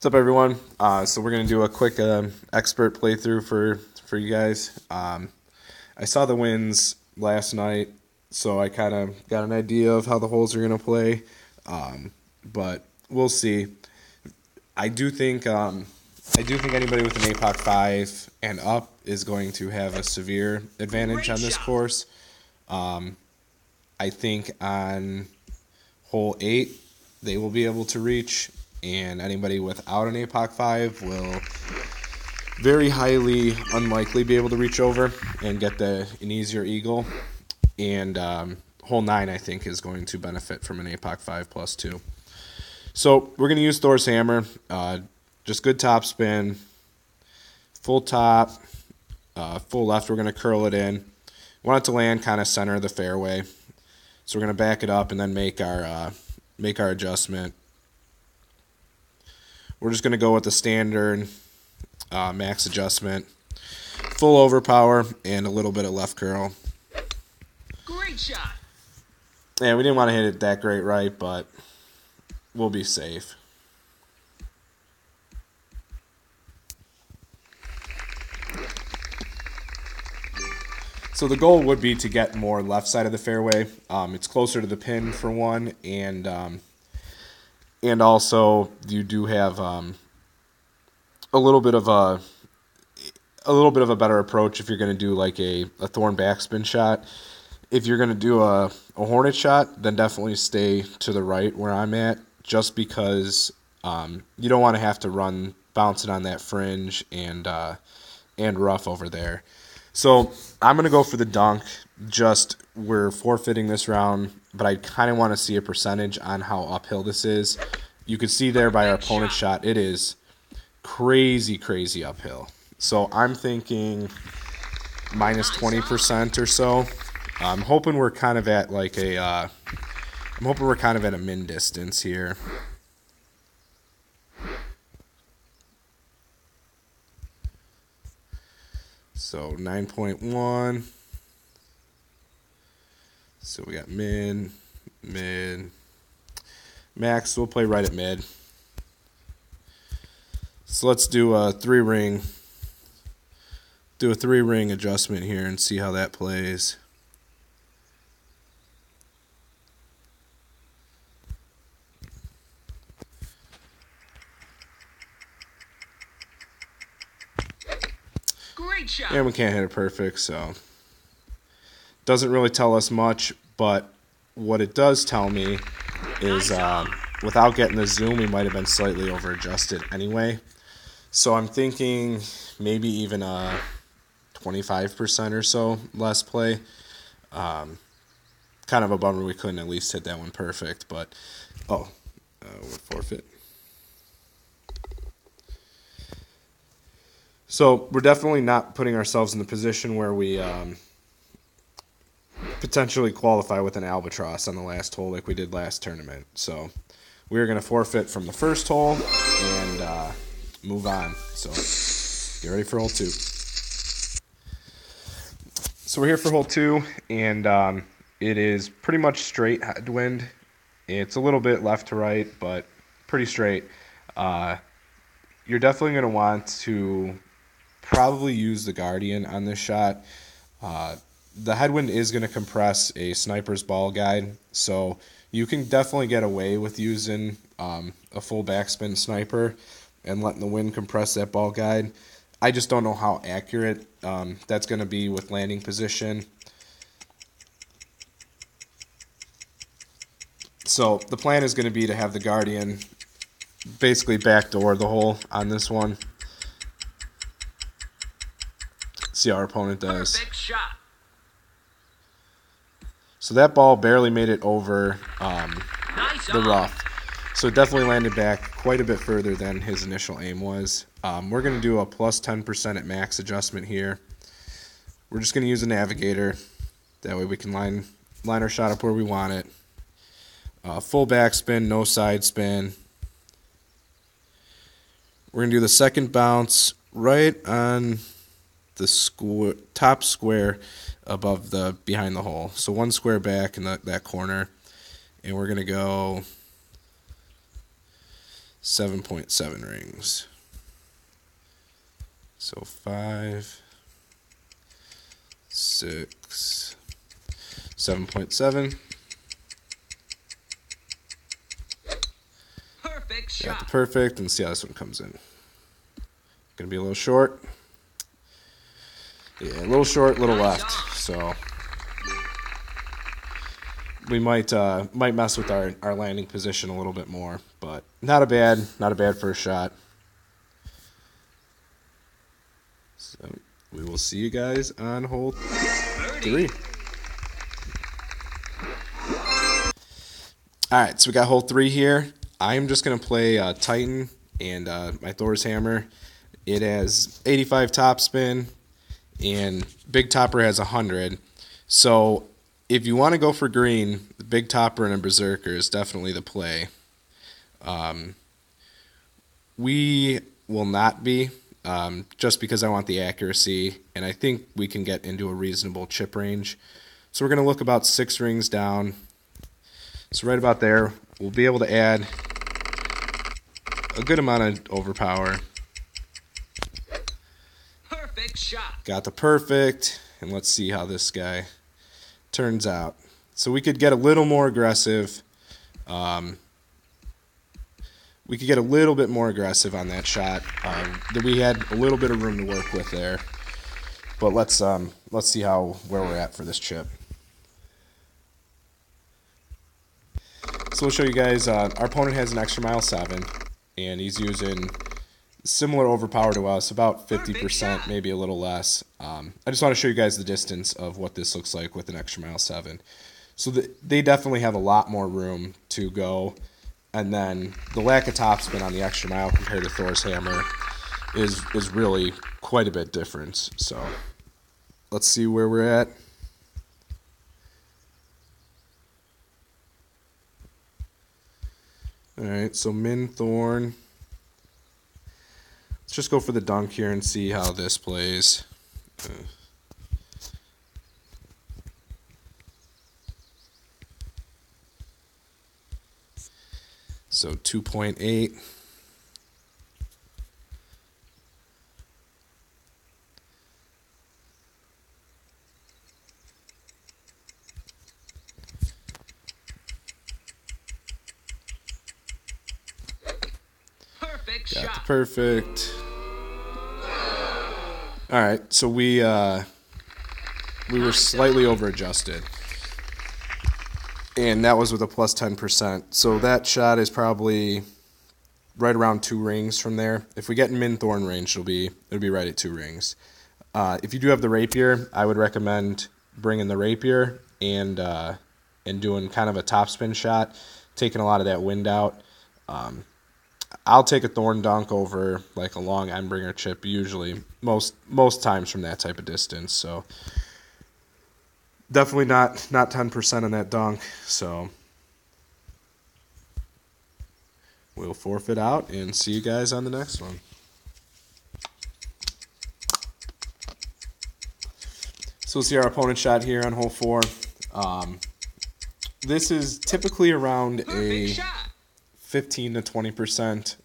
What's up, everyone? So we're going to do a quick expert playthrough for you guys. I saw the wins last night, so I kind of got an idea of how the holes are going to play, but we'll see. I do think anybody with an APOC 5 and up is going to have a severe advantage on this course. I think on hole 8 they will be able to reach, and anybody without an APOC 5 will very highly unlikely be able to reach over and get an easier eagle. And hole 9, I think, is going to benefit from an APOC 5 plus 2. So we're going to use Thor's hammer, just good top spin, full top, full left. We're going to curl it in. We want it to land kind of center of the fairway. So we're going to back it up and then make our adjustment. We're just going to go with the standard max adjustment, full overpower, and a little bit of left curl. Great shot. And we didn't want to hit it that great right, but we'll be safe. So the goal would be to get more left side of the fairway. It's closer to the pin for one, and also you do have a little bit of a better approach if you're going to do like a thorn backspin shot. If you're going to do a hornet shot, then definitely stay to the right where I'm at, just because you don't want to have to bounce it on that fringe and rough over there. So I'm going to go for the dunk. We're forfeiting this round, but I kind of want to see a percentage on how uphill this is. You can see there by our opponent's shot, it is crazy, crazy uphill. So I'm thinking minus 20% or so. I'm hoping we're kind of at a min distance here. So 9.1. So we got mid, max. We'll play right at mid. So let's do a three-ring adjustment here and see how that plays. Great shot. And we can't hit it perfect, so doesn't really tell us much, but what it does tell me is without getting the zoom, we might have been slightly over-adjusted anyway. So I'm thinking maybe even a 25% or so less play. Kind of a bummer we couldn't at least hit that one perfect, but we'll forfeit. So we're definitely not putting ourselves in the position where we potentially qualify with an albatross on the last hole like we did last tournament. So we're going to forfeit from the first hole and move on. So get ready for hole 2. So we're here for hole 2, and it is pretty much straight headwind. It's a little bit left to right, but pretty straight. You're definitely going to want to probably use the Guardian on this shot. The headwind is going to compress a sniper's ball guide, so you can definitely get away with using a full backspin sniper and letting the wind compress that ball guide. I just don't know how accurate that's going to be with landing position. So the plan is going to be to have the Guardian basically backdoor the hole on this one. See how our opponent does. Perfect shot. So that ball barely made it over the rough. So it definitely landed back quite a bit further than his initial aim was. We're going to do a plus 10% at max adjustment here. We're just going to use a navigator. That way we can line our shot up where we want it. Full backspin, no side spin. We're going to do the second bounce right on the top square above behind the hole. So one square back in that corner. And we're going to go 7.7 rings. So 5, 6, 7.7. Perfect shot. Got the perfect, and see how this one comes in. Gonna be a little short. Yeah, a little short, a little left. So we might mess with our landing position a little bit more, but not a bad first shot. So we will see you guys on hole 3. All right, so we got hole 3 here. I'm just gonna play Titan and my Thor's hammer. It has 85 topspin, and Big Topper has 100. So if you want to go for green, the Big Topper and a Berserker is definitely the play. We will not be, just because I want the accuracy, and I think we can get into a reasonable chip range. So we're going to look about 6 rings down. So right about there, we'll be able to add a good amount of overpower. Perfect shot. Got the perfect, and let's see how this guy turns out. So we could get a little more aggressive. We could get a little bit more aggressive on that shot. We had a little bit of room to work with there. But let's see where we're at for this chip. So we'll show you guys. Our opponent has an extra mile 7, and he's using similar overpower to us, about 50%, maybe a little less. I just want to show you guys the distance of what this looks like with an extra mile 7. So they definitely have a lot more room to go, and then the lack of topspin on the extra mile compared to Thor's hammer is really quite a bit different. So let's see where we're at. All right, so Min Thorn. Let's just go for the dunk here and see how this plays. So 2.8. Perfect Got the shot. perfect. All right, so we were slightly over adjusted, and that was with a plus 10%. So that shot is probably right around 2 rings from there. If we get in Min Thorn range, it'll be right at 2 rings. If you do have the rapier, I would recommend bringing the rapier and doing kind of a topspin shot, taking a lot of that wind out. I'll take a thorn dunk over like a long Endbringer chip usually, most times from that type of distance. So definitely not 10% on that dunk. So we'll forfeit out and see you guys on the next one. So we'll see our opponent shot here on hole 4. This is typically around Perfect a shot. 15 to 20%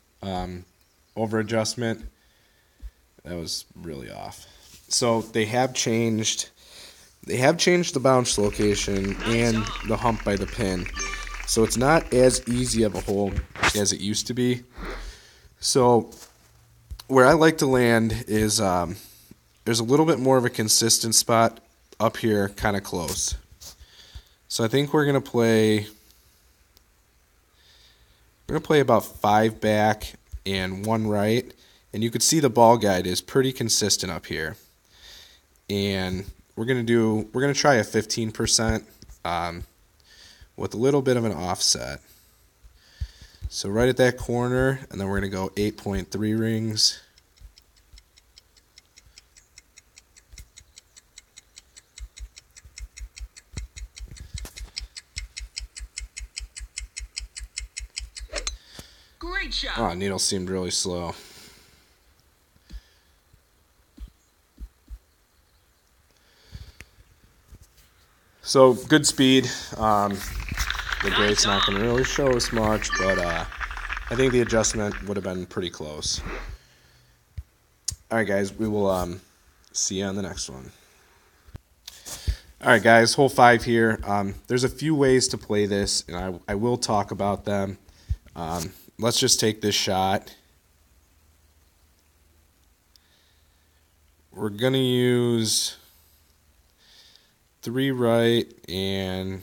over adjustment. That was really off. So they have changed the bounce location and the hump by the pin. So it's not as easy of a hole as it used to be. So where I like to land is there's a little bit more of a consistent spot up here, kind of close. So I think we're gonna play about 5 back and 1 right, and you can see the ball guide is pretty consistent up here. And we're gonna try a 15% with a little bit of an offset. So right at that corner, and then we're gonna go 8.3 rings. Great shot. Oh, needle seemed really slow. So good speed. The grade's not going to really show us much, but I think the adjustment would have been pretty close. All right, guys, we will see you on the next one. All right, guys, hole 5 here. There's a few ways to play this, and I will talk about them. Let's just take this shot. We're going to use 3 right, and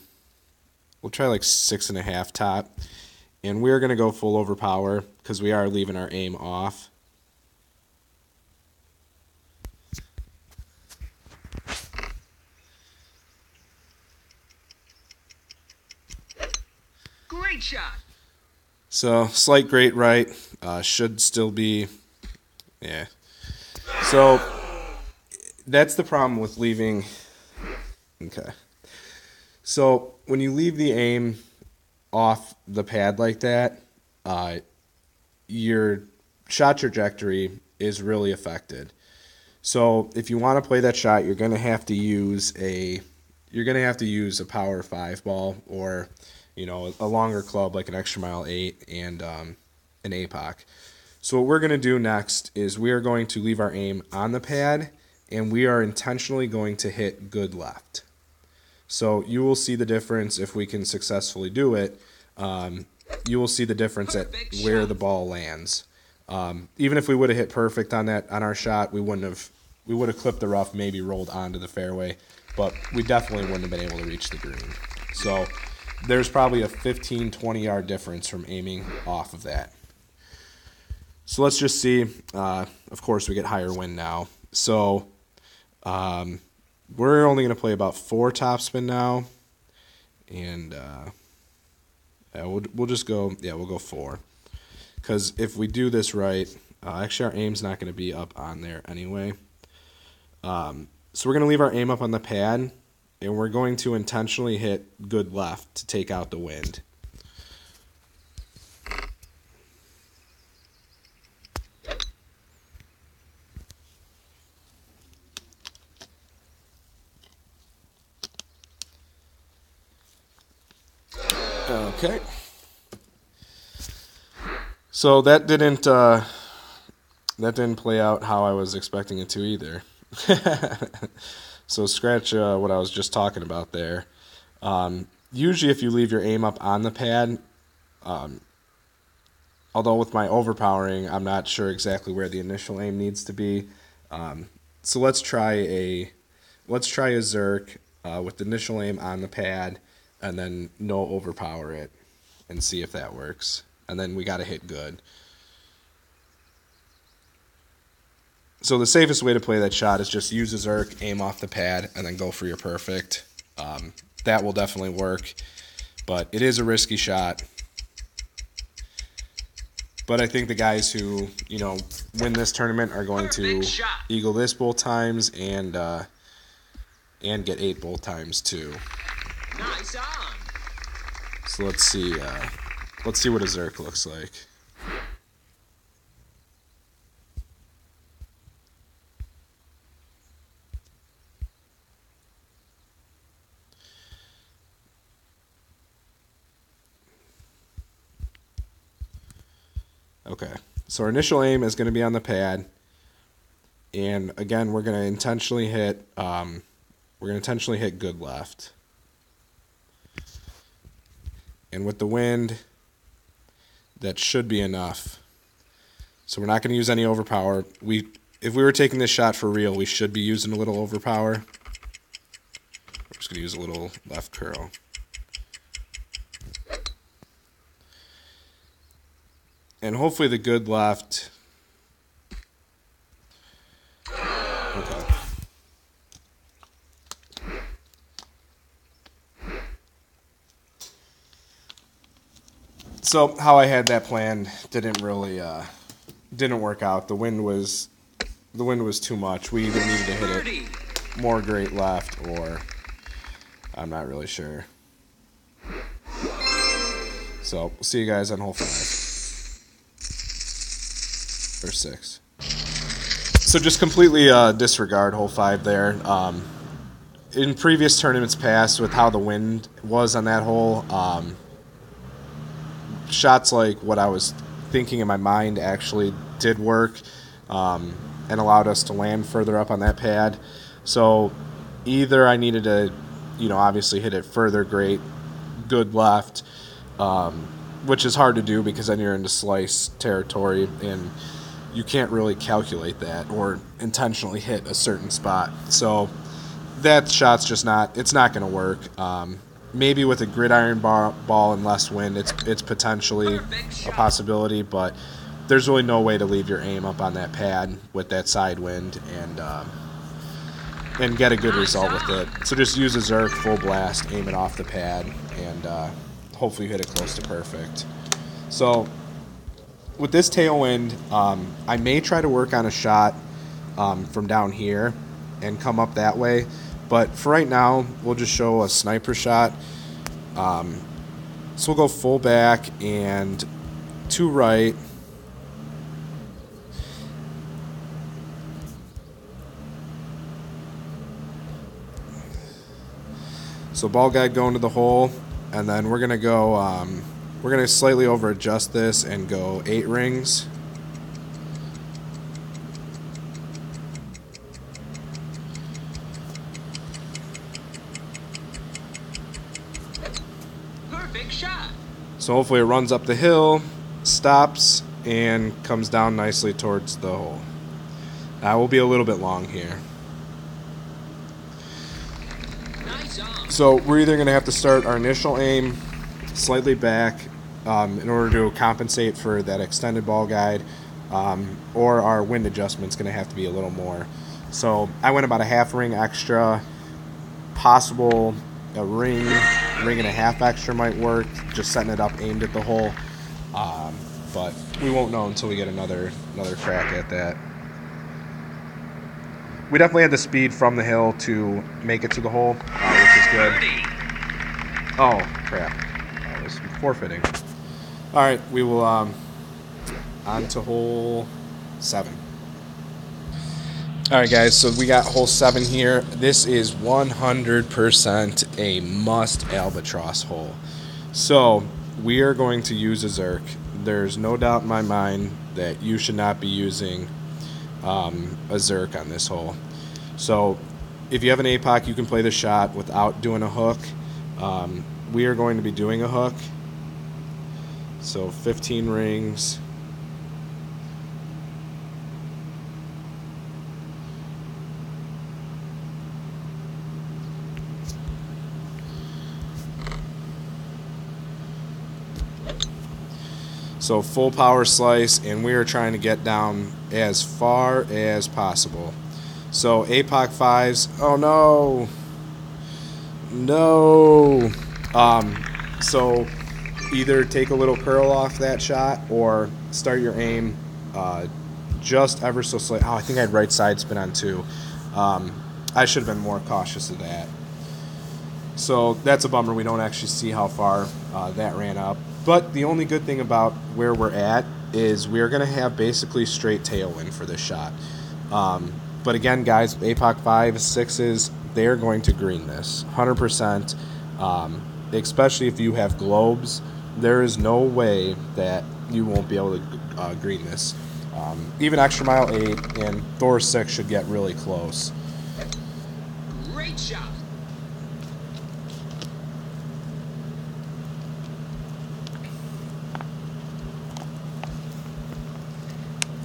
we'll try like 6.5 top. And we're going to go full overpower because we are leaving our aim off. Great shot. So, slight great right. Should still be, yeah. So, that's the problem with leaving. Okay. So, when you leave the aim off the pad like that, your shot trajectory is really affected. So, if you want to play that shot, you're going to have to use a power 5 ball, or a longer club like an extra mile 8 and an APOC. So what we're going to do next is we are going to leave our aim on the pad, and we are intentionally going to hit good left. So you will see the difference if we can successfully do it. You will see the difference at where the ball lands. Even if we would have hit perfect on our shot, we would have clipped the rough, maybe rolled onto the fairway, but we definitely wouldn't have been able to reach the green. So there's probably a 15-20 yard difference from aiming off of that. So let's just see. Of course, we get higher wind now. So we're only going to play about 4 topspin now. And we'll just go, we'll go 4. Because if we do this right, actually our aim's not going to be up on there anyway. So we're going to leave our aim up on the pad, and we're going to intentionally hit good left to take out the wind. Okay. So that didn't play out how I was expecting it to either. So scratch what I was just talking about there. Usually if you leave your aim up on the pad, although with my overpowering, I'm not sure exactly where the initial aim needs to be. So let's try a Zerk with the initial aim on the pad, and then no overpower it, and see if that works. And then we got to hit good. So the safest way to play that shot is just use a Zerk, aim off the pad, and then go for your perfect. That will definitely work, but it is a risky shot. But I think the guys who, win this tournament are going to eagle this both times and get 8 both times too. Nice on. So let's see what a Zerk looks like. Okay, so our initial aim is going to be on the pad, and again we're going to intentionally hit good left. And with the wind, that should be enough. So we're not going to use any overpower. If we were taking this shot for real, we should be using a little overpower. We're just going to use a little left curl. And hopefully the good left. Okay. So how I had that planned didn't work out. The wind was too much. We either needed to hit it more great left, or I'm not really sure. So we'll see you guys on hole 5 or 6. So just completely disregard hole 5 there. In previous tournaments past, with how the wind was on that hole, shots like what I was thinking in my mind actually did work, and allowed us to land further up on that pad. So either I needed to, obviously hit it further, great, good left, which is hard to do because then you're into slice territory and you can't really calculate that or intentionally hit a certain spot. So that shot's just it's not going to work. Maybe with a gridiron ball and less wind, it's potentially a possibility, but there's really no way to leave your aim up on that pad with that side wind and get a good result with it. So just use a Zerk full blast, aim it off the pad, and hopefully you hit it close to perfect. So with this tailwind, I may try to work on a shot from down here and come up that way. But for right now, we'll just show a sniper shot. So we'll go full back and to right. So ball guide going to the hole, and then we're gonna go. We're gonna slightly over adjust this and go 8 rings. Perfect shot. So hopefully it runs up the hill, stops, and comes down nicely towards the hole. That will be a little bit long here. Nice on. So we're either going to have to start our initial aim slightly back in order to compensate for that extended ball guide, or our wind adjustment's going to have to be a little more. So I went about a half ring extra, possible a ring and a half extra might work, just setting it up aimed at the hole, but we won't know until we get another crack at that. We definitely had the speed from the hill to make it to the hole, which is good. Oh, crap. I was forfeiting. All right, we will on to hole 7. All right, guys, so we got hole 7 here. This is 100% a must albatross hole. So we are going to use a Zerk. There's no doubt in my mind that you should not be using a Zerk on this hole. So if you have an APOC, you can play the shot without doing a hook. We are going to be doing a hook. So 15 rings. So full power slice, and we are trying to get down as far as possible. So APOC 5s, oh no, no. So either take a little curl off that shot or start your aim just ever so slightly. Oh, I think I had right side spin on 2. I should have been more cautious of that. So that's a bummer. We don't actually see how far that ran up. But the only good thing about where we're at is we are going to have basically straight tailwind for this shot. But again, guys, APOC 5s, 6s, they're going to green this 100%. Especially if you have globes, there is no way that you won't be able to green this. Even Extra Mile 8 and Thor 6 should get really close. Great shot.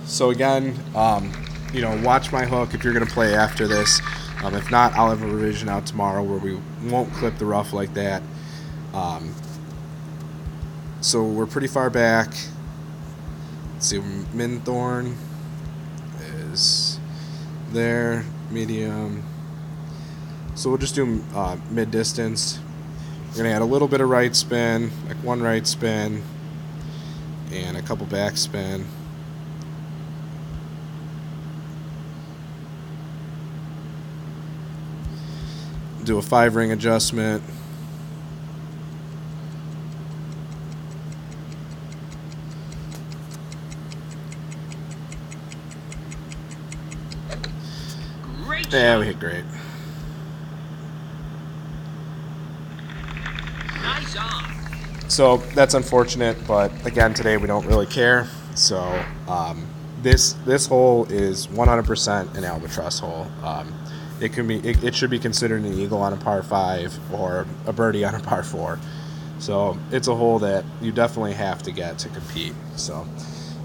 So again, watch my hook if you're going to play after this. If not, I'll have a revision out tomorrow where we won't clip the rough like that. So we're pretty far back. Let's see, Minthorn is there, medium. So we'll just do mid-distance. We're going to add a little bit of right spin, like 1 right spin, and a couple back spin. Do a 5-ring adjustment. Great Yeah, shot. we hit great. Nice on. So that's unfortunate, but again, today we don't really care. So this hole is 100% an albatross hole. It should be considered an eagle on a par 5 or a birdie on a par 4. So it's a hole that you definitely have to get to compete. So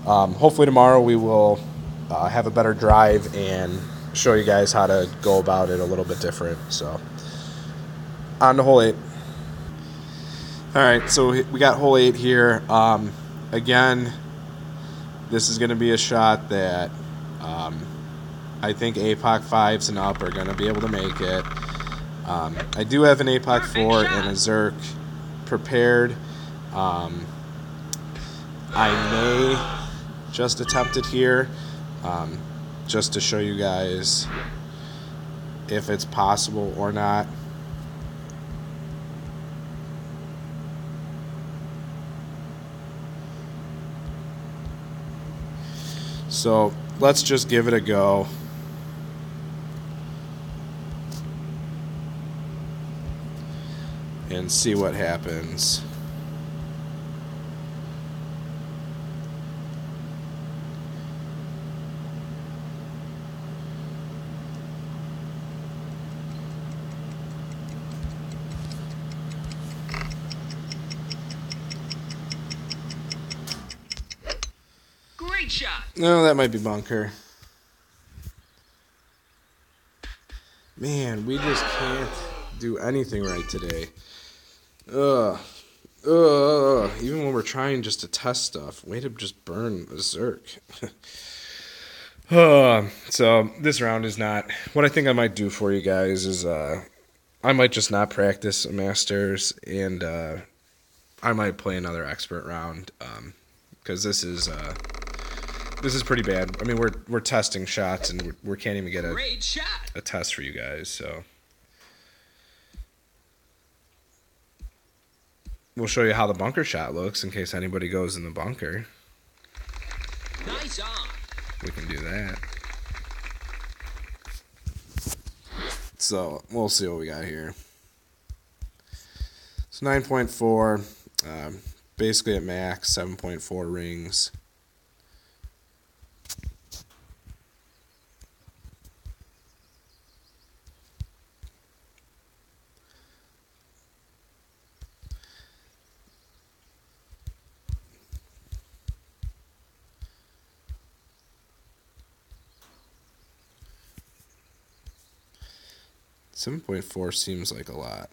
hopefully tomorrow we will have a better drive and show you guys how to go about it a little bit different. So on to hole 8. All right, so we got hole 8 here. Again, this is going to be a shot that I think APOC 5s and up are going to be able to make it. I do have an APOC 4 and a Zerk prepared. I may just attempt it here just to show you guys if it's possible or not. So let's just give it a go. And see what happens. Great shot. No, that might be bunker. Man, we just can't do anything right today. Ugh. Even when we're trying just to test stuff. Way to just burn a Zerk. So this round is not... What I think I might do for you guys is I might just not practice a Masters, and I might play another expert round because this is pretty bad. I mean, we're testing shots, and we can't even get Great shot. a test for you guys, so... We'll show you how the bunker shot looks in case anybody goes in the bunker. Nice on. We can do that. So, we'll see what we got here. It's 9.4, basically at max, 7.4 rings. $7.4 seems like a lot.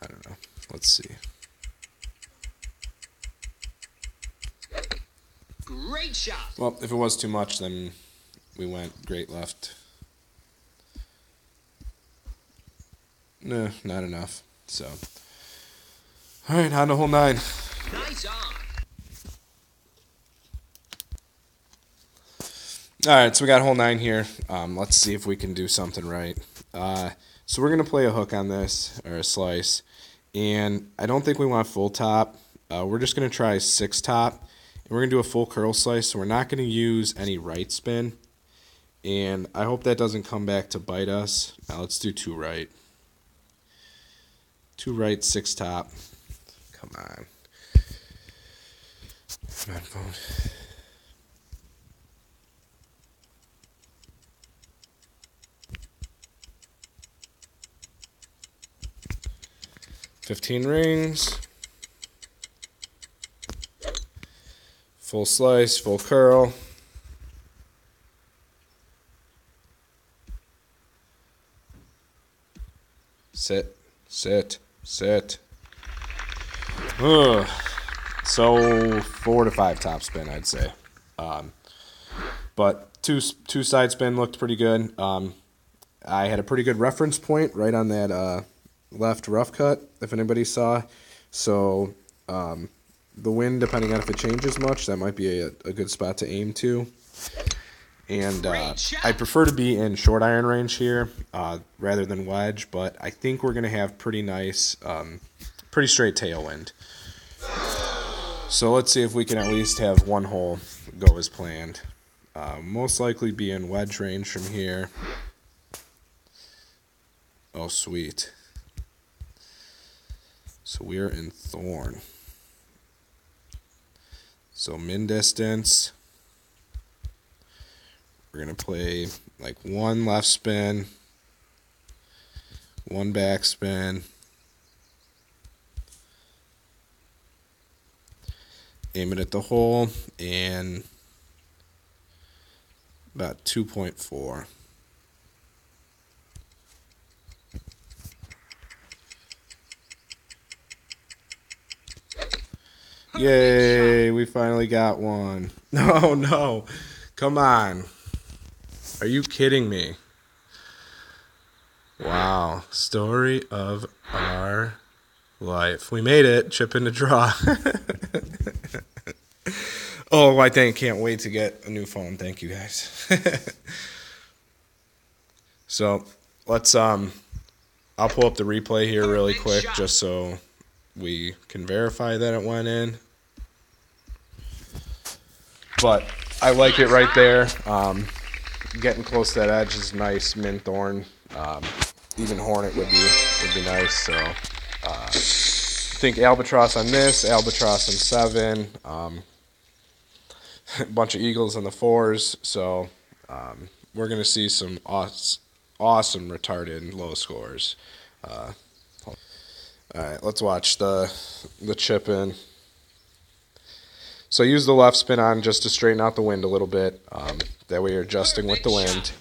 I don't know. Let's see. Great shot. Well, if it was too much, then we went great left. No, not enough. So, all right, on to hole 9. Nice on. All right, so we got hole 9 here. Let's see if we can do something right. So we're going to play a hook on this, or a slice. And I don't think we want full top. We're just going to try 6 top. And we're going to do a full curl slice, so we're not going to use any right spin. And I hope that doesn't come back to bite us. Now let's do 2 right. 2 right, 6 top. Come on. Come on, phone. $15 rings. Full slice, full curl. Sit, sit, sit. Ugh. So 4 to 5 top spin, I'd say. But two side spin looked pretty good. I had a pretty good reference point right on that left rough cut, if anybody saw. So the wind, depending on if it changes much, that might be a good spot to aim to. And I prefer to be in short iron range here rather than wedge, but I think we're going to have pretty nice, pretty straight tailwind. So let's see if we can at least have one hole go as planned. Most likely be in wedge range from here. Oh, sweet. So we're in thorn. So min distance. We're going to play like one left spin, one back spin, aim it at the hole, and about 2.4. Yay, we finally got one. No, no. Come on. Are you kidding me? Wow. Story of our life. We made it. Chip in the draw. Oh, I can't wait to get a new phone. Thank you, guys. So let's I'll pull up the replay here really quick just so we can verify that it went in. But I like it right there. Getting close to that edge is nice. Mint thorn, even hornet would be nice. So I think albatross on this, albatross on 7, a bunch of eagles on the 4s. So we're gonna see some awesome retarded low scores. All right, let's watch the chip in. So I use the left spin on just to straighten out the wind a little bit. That way you're adjusting with the wind.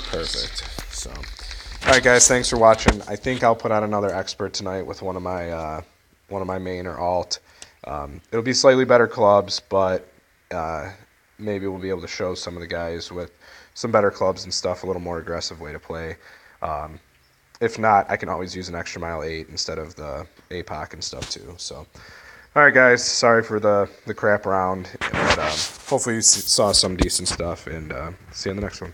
Perfect. So, all right, guys, thanks for watching. I think I'll put on another expert tonight with one of my main or alt. It'll be slightly better clubs, but maybe we'll be able to show some of the guys with some better clubs and stuff a little more aggressive way to play. If not, I can always use an extra mile 8 instead of the APOC and stuff too. So, all right, guys, sorry for the crap round, but hopefully you saw some decent stuff, and see you on the next one.